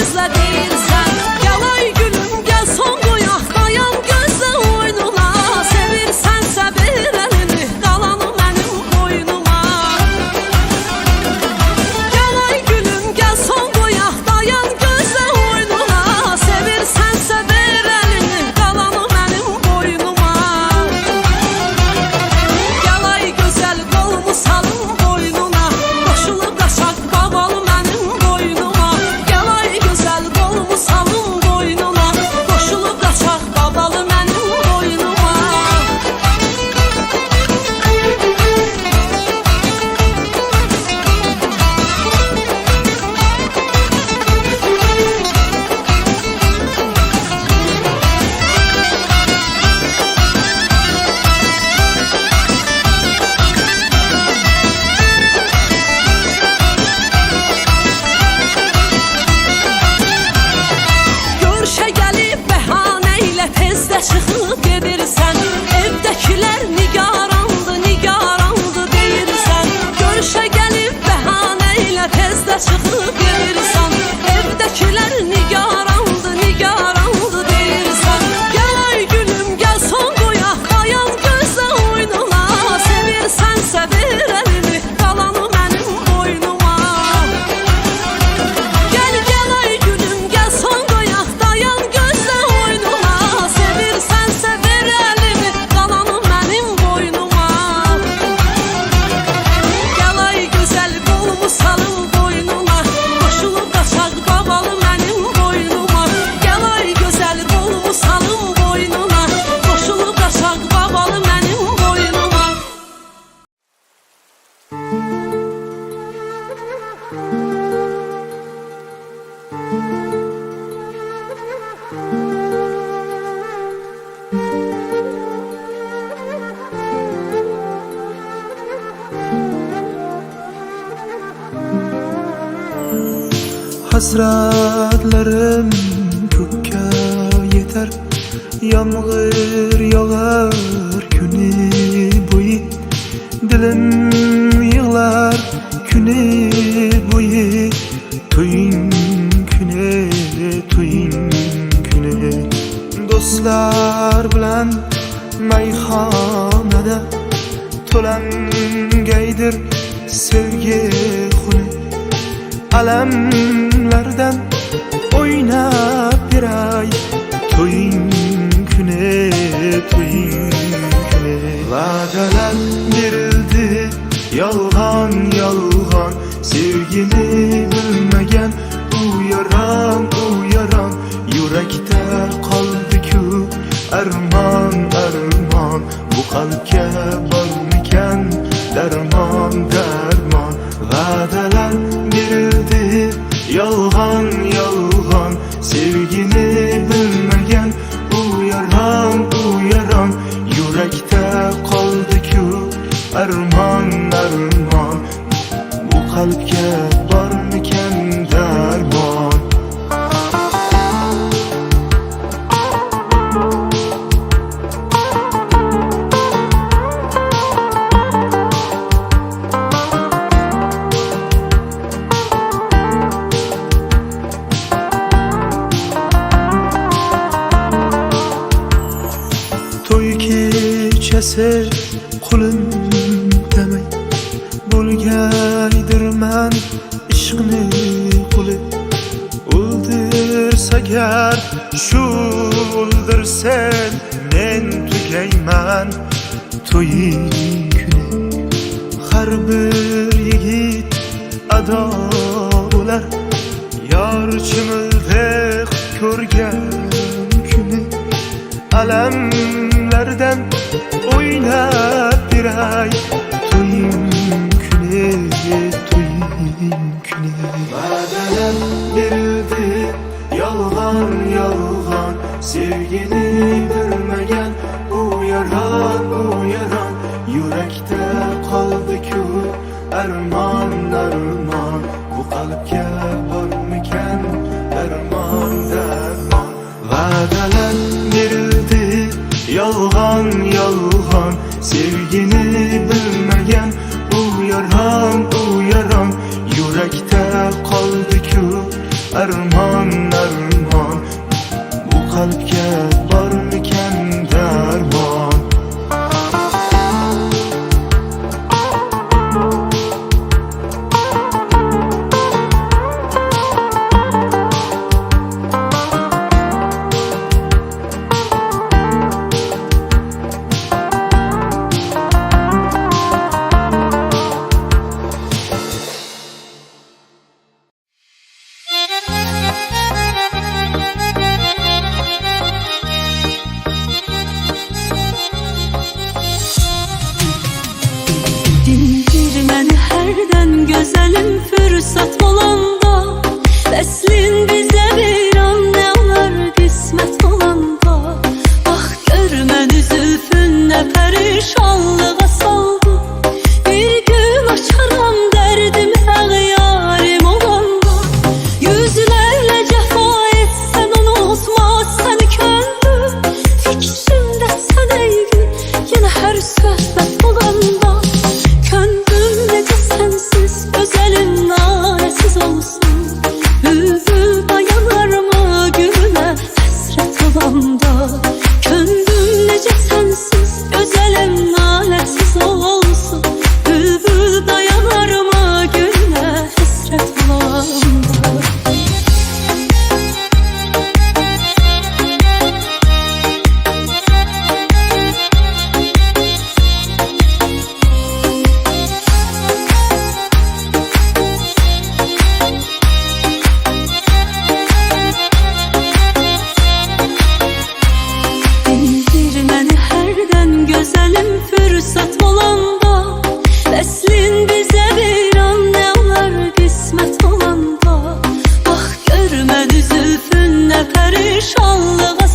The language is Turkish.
gözlə deyirsən. Gəl ay gülüm, gəl son qoyaq, dayan gözlə oynuna. Sevirsənsə ver əlini, qalanı mənim boynuma. Gəl ay gülüm, gəl son qoyaq, dayan gözlə oynuna. Sevirsənsə ver əlini, qalanı mənim boynuma. Gəl ay gözəl, qolumu salım boynuna. Qoşulub qaçaq babalı mənim boynuma. Gəl ay gözəl, qolumu salım boynuna. Qoşulub qaçaq babalı mənim boynuma. Görüşə gəlib bəhanə ilə tezdə çıxıb gedirsən. Evdəkilər nigarandı, nigarandı deyirsən. Görüşə gəlib bəhanə ilə tezdə çıxıb gedirsən. Evdəkilər nigarandı, nigarandı deyirsən. Gəl ay gülüm, gəl son qoyaq, dayan gözlə oynuna. Sevirsənsə ver əlini, qalanı mənim boynuma. Gəl ay gülüm, gəl son qoyaq, dayan gözlə oynuna. Sevirsənsə ver əlini, qalanı mənim boynuma. Gəl ay gözəl, qolumu salım boynuna. Qoşulub qaçaq babalı mənim boynuma. Gəl ay gözəl, qolumu salım boynuna. Qoşulub qaçaq babalı mənim boynuma. Hasratlarım kökka yeter. Yağmur yağar günü boyu. Dilim yığlar günü boyu. Toyun güne, toyun güne. Dostlar bilan mayxonada to'langaydir sevgi xuni. Alamlardan oynab beray to'ying kuni, to'ying kuni. Va'dalar berildi yolg'on, yolg'on. Sevgini bilmagan u yaron, yurakda qoldi-ku armon, armon. Bu qalbga bormikan darmon, darmon. Va'dalar berildi yolg'on, yolg'on. Sevgini bilmagan u yaron, yurakda qoldi-ku armon, armon. Bu qalbga bormikan darmon. To'y kechasi qulim demay bo'lgaydirman ishqni quli. O'ldirsagar shu o'ldirsen men tugayman to'ying kuni. Har bir yigit ado bo'lar yor chimildiq ko'rgan kuni. Alamlardan oynab beray to'ying kuni, to'ying kuni. Va'dalar berildi yolg'on, yolg'on. Sevgini bilmagan u yaron, yurakda qoldi-ku armon, armon. Bu qalbga bormikan darmon, darmon. Va'dalar berildi yolg'on, yolg'on. Sevgini bilmagan u yaron, yurakda qoldi-ku armon, kalpke var miken derman? Herden güzelim fırsat olanda, Beslin bize bir an ne olar kısmet olanda. Ah görmeni zülfünle perişanlığa saldı, bir gün açaram derdim yarim olanda. Yüzlerle cefa etsen unutmaz seni könlüm, fikrimde sen ey gün yine her sohbet olanda. Sensiz özelim naresiz olsun, bülbül dayanır mı gülüne hasret olanda. Gönlüm nece sensiz özelim naresiz olsun, bülbül dayanır mı gülüne hasret olanda. Güzelim fırsat olanda, Beslin bize bir an ne olar kısmet olanda. Ah görmeni zülfünle perişanlığa